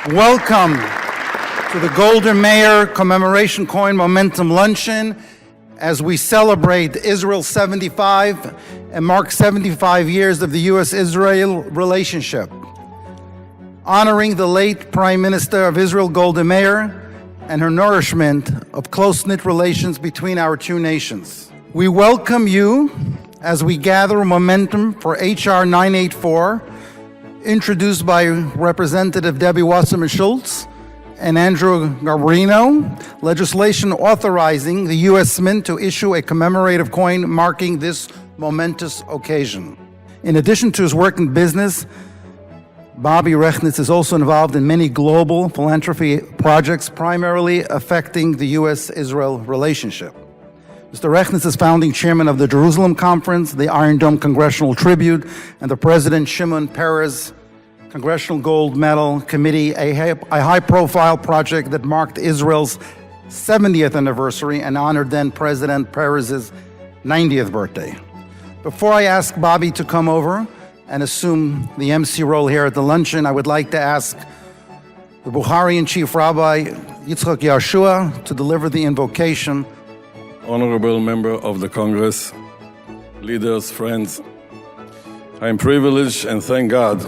Welcome to the Golda Meir Commemoration Coin Momentum Luncheon as we celebrate Israel's 75 and mark 75 years of the U.S.-Israel relationship, honoring the late Prime Minister of Israel, Golda Meir, and her nourishment of close-knit relations between our two nations. We welcome you as we gather momentum for H.R. 984, introduced by Representative Debbie Wasserman-Schultz and Andrew Garbarino, legislation authorizing the U.S. Mint to issue a commemorative coin marking this momentous occasion. In addition to his work in business, Bobby Rechnitz is also involved in many global philanthropy projects, primarily affecting the U.S.-Israel relationship. Mr. Rechnitz is founding chairman of the Jerusalem Conference, the Iron Dome Congressional Tribute, and the President Shimon Peres Congressional Gold Medal Committee, a high-profile project that marked Israel's 70th anniversary and honored then President Peres' 90th birthday. Before I ask Bobby to come over and assume the MC role here at the luncheon, I would like to ask the Bukharian Chief Rabbi Yitzchak Yeshua to deliver the invocation. Honorable member of the Congress, leaders, friends, I am privileged and thank God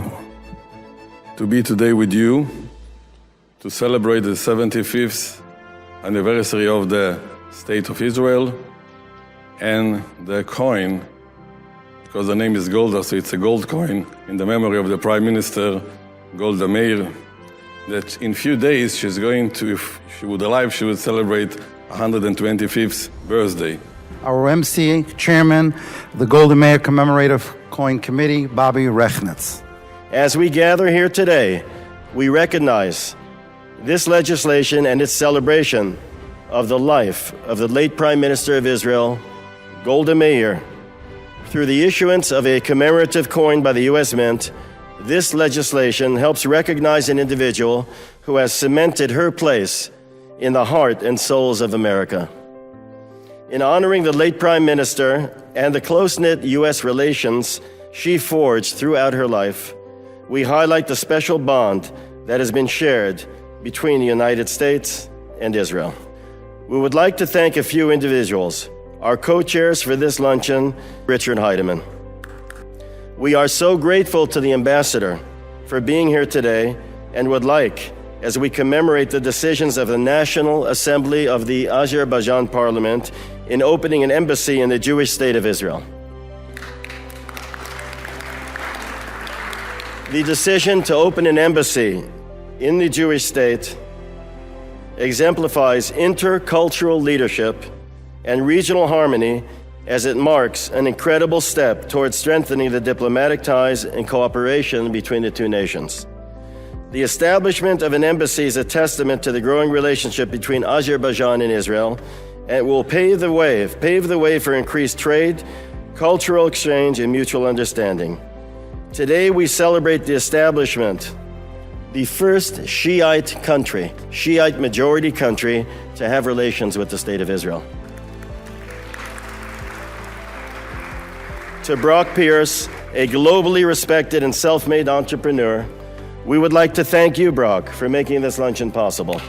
to be today with you to celebrate the 75th anniversary of the State of Israel and the coin, because the name is Golda, so it's a gold coin in the memory of the Prime Minister, Golda Meir, that in few days she's going to, if she would alive, she would celebrate 125th birthday. Our MC, Chairman of the Golda Meir Commemorative Coin Committee, Bobby Rechnitz. As we gather here today, we recognize this legislation and its celebration of the life of the late Prime Minister of Israel, Golda Meir. Through the issuance of a commemorative coin by the U.S. Mint, this legislation helps recognize an individual who has cemented her place in the heart and souls of America. In honoring the late Prime Minister and the close-knit U.S. relations she forged throughout her life, we highlight the special bond that has been shared between the United States and Israel. We would like to thank a few individuals, our co-chairs for this luncheon, Richard Heidemann. We are so grateful to the ambassador for being here today and would like, as we commemorate the decisions of the National Assembly of the Azerbaijan Parliament in opening an embassy in the Jewish state of Israel. The decision to open an embassy in the Jewish state exemplifies intercultural leadership and regional harmony as it marks an incredible step towards strengthening the diplomatic ties and cooperation between the two nations. The establishment of an embassy is a testament to the growing relationship between Azerbaijan and Israel, and it will pave the way for increased trade, cultural exchange, and mutual understanding. Today we celebrate the establishment, the first Shiite country, Shiite majority country, to have relations with the State of Israel. To Brock Pierce, a globally respected and self-made entrepreneur, we would like to thank you, Brock, for making this luncheon possible.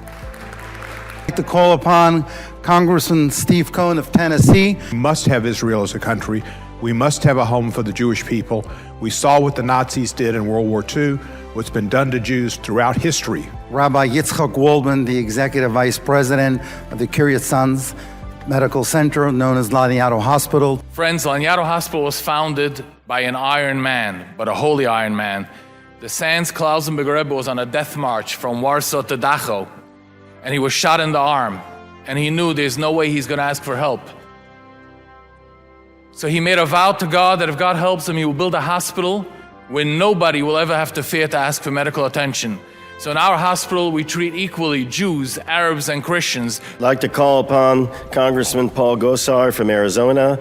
I'd like to call upon Congressman Steve Cohen of Tennessee. We must have Israel as a country. We must have a home for the Jewish people. We saw what the Nazis did in World War II, what's been done to Jews throughout history. Rabbi Yitzchak Waldman, the Executive Vice President of the Kiryat Sanz Medical Center, known as Laniado Hospital. Friends, Laniado Hospital was founded by an Iron Man, but a holy Iron Man. The Sanz Klausenberg Rebbe was on a death march from Warsaw to Dachau, and he was shot in the arm, and he knew there's no way he's going to ask for help. So he made a vow to God that if God helps him, he will build a hospital where nobody will ever have to fear to ask for medical attention. So in our hospital, we treat equally Jews, Arabs, and Christians. I'd like to call upon Congressman Paul Gosar from Arizona.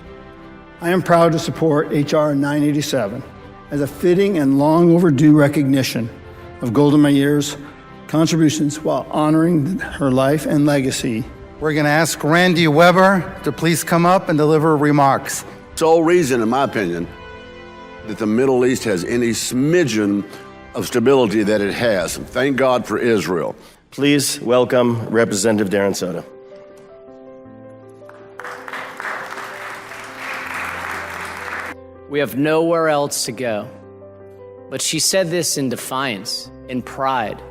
I am proud to support H.R. 987 as a fitting and long overdue recognition of Golda Meir's contributions while honoring her life and legacy. We're going to ask Randy Weber to please come up and deliver remarks. Sole reason, in my opinion, that the Middle East has any smidgen of stability that it has. Thank God for Israel. Please welcome Representative Darren Soto. We have nowhere else to go. But she said this in defiance, in pride,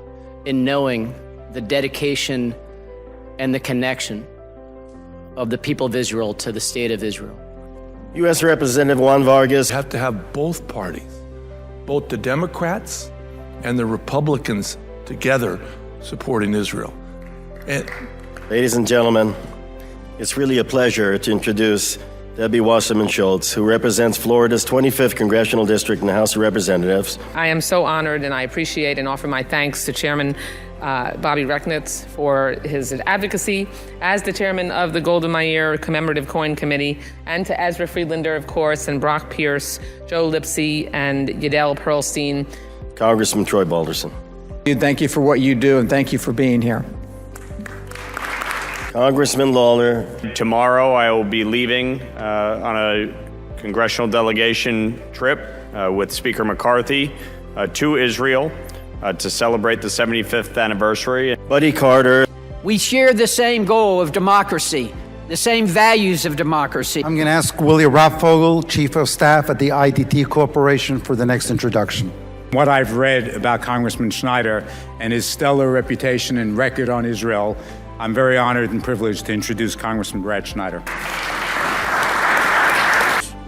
in knowing the dedication and the connection of the people of Israel to the state of Israel. U.S. Representative Juan Vargas. Have to have both parties, both the Democrats and the Republicans together supporting Israel. And Ladies and gentlemen, it's really a pleasure to introduce Debbie Wasserman Schultz, who represents Florida's 25th Congressional District in the House of Representatives. I am so honored, and I appreciate and offer my thanks to Chairman Bobby Rechnitz for his advocacy as the chairman of the Golda Meir Commemorative Coin Committee, and to Ezra Friedlander, of course, and Brock Pierce, Joe Lipsy, and Yadel Pearlstein. Congressman Troy Balderson. Thank you for what you do, and thank you for being here. Congressman Lawler. Tomorrow I will be leaving on a congressional delegation trip with Speaker McCarthy to Israel to celebrate the 75th anniversary. Buddy Carter. We share the same goal of democracy, the same values of democracy. I'm going to ask Willie Rothvogel, Chief of Staff at the IDT Corporation, for the next introduction. What I've read about Congressman Schneider and his stellar reputation and record on Israel, I'm very honored and privileged to introduce Congressman Brad Schneider.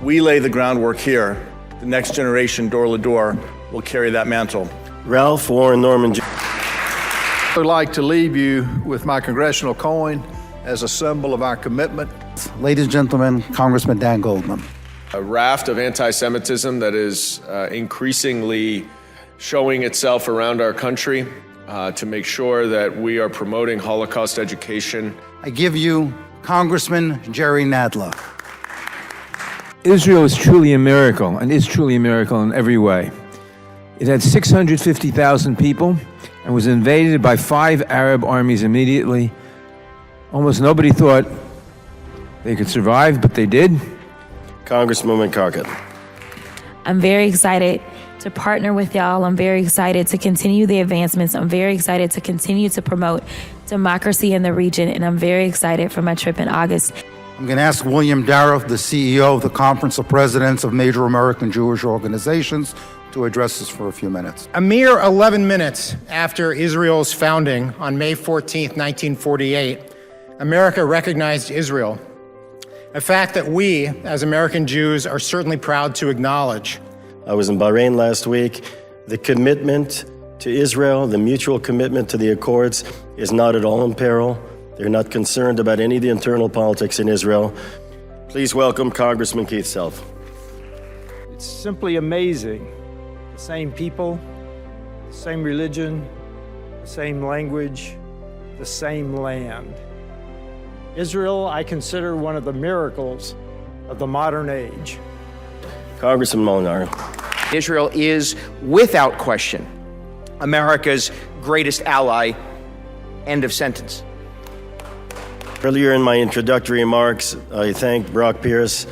We lay the groundwork here. The next generation, door to door, will carry that mantle. Ralph Warren Norman. I would like to leave you with my congressional coin as a symbol of our commitment. Ladies and gentlemen, Congressman Dan Goldman. A raft of anti-Semitism that is increasingly showing itself around our country. To make sure that we are promoting Holocaust education. I give you Congressman Jerry Nadler. Israel is truly a miracle, and is truly a miracle in every way. It had 650,000 people and was invaded by 5 Arab armies immediately. Almost nobody thought they could survive, but they did. Congresswoman Carcat. I'm very excited to partner with y'all. I'm very excited to continue the advancements. I'm very excited to continue to promote democracy in the region, and I'm very excited for my trip in August. I'm going to ask William Daroff, the CEO of the Conference of Presidents of Major American Jewish Organizations, to address us for a few minutes. A mere 11 minutes after Israel's founding on May 14, 1948, America recognized Israel, a fact that we, as American Jews, are certainly proud to acknowledge. I was in Bahrain last week. The commitment to Israel, the mutual commitment to the Accords, is not at all in peril. They're not concerned about any of the internal politics in Israel. Please welcome Congressman Keith Self. It's simply amazing. The same people, the same religion, the same language, the same land. Israel, I consider one of the miracles of the modern age. Congressman Molinaro. Israel is, without question, America's greatest ally. End of sentence. Earlier in my introductory remarks, I thanked Brock Pierce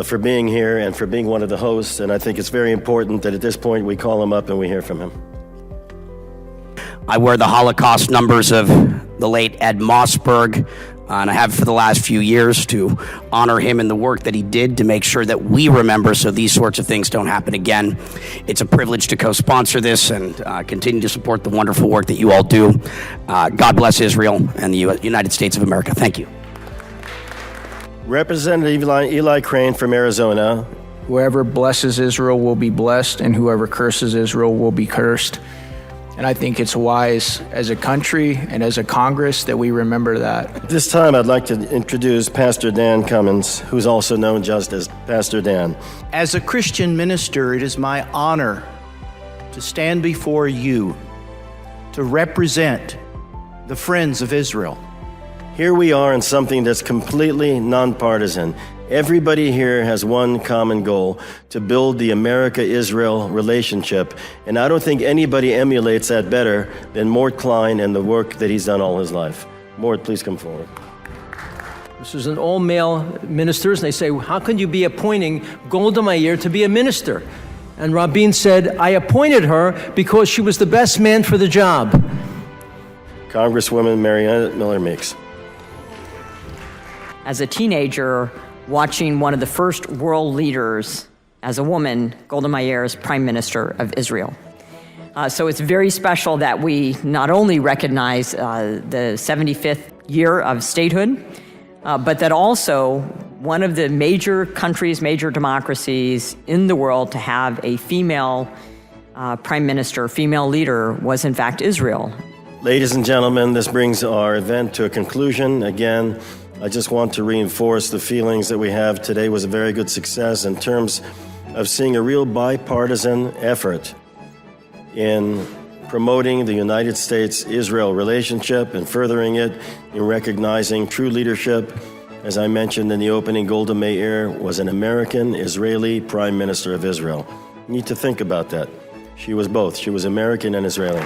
for being here and for being one of the hosts, and I think it's very important that at this point we call him up and we hear from him. I wear the Holocaust numbers of the late Ed Mossberg, and I have for the last few years to honor him and the work that he did to make sure that we remember so these sorts of things don't happen again. It's a privilege to co-sponsor this and continue to support the wonderful work that you all do. God bless Israel and the United States of America. Thank you. Representative Eli Crane from Arizona. Whoever blesses Israel will be blessed, and whoever curses Israel will be cursed. And I think it's wise as a country and as a Congress that we remember that. At this time, I'd like to introduce Pastor Dan Cummins, who's also known just as Pastor Dan. As a Christian minister, it is my honor to stand before you to represent the friends of Israel. Here we are in something that's completely nonpartisan. Everybody here has one common goal: to build the America-Israel relationship. And I don't think anybody emulates that better than Mort Klein and the work that he's done all his life. Mort, please come forward. This is an all-male ministers, and they say, how can you be appointing Golda Meir to be a minister? And Rabin said, I appointed her because she was the best man for the job. Congresswoman Mariannette Miller Meeks. As a teenager, watching one of the first world leaders as a woman, Golda Meir, as Prime Minister of Israel. So it's very special that we not only recognize the 75th year of statehood, but that also one of the major countries, major democracies in the world to have a female prime minister, female leader, was in fact Israel. Ladies and gentlemen, this brings our event to a conclusion. Again, I just want to reinforce the feelings that we have. Today was a very good success in terms of seeing a real bipartisan effort in promoting the United States-Israel relationship and furthering it in recognizing true leadership. As I mentioned in the opening, Golda Meir was an American-Israeli Prime Minister of Israel. You need to think about that. She was both. She was American and Israeli.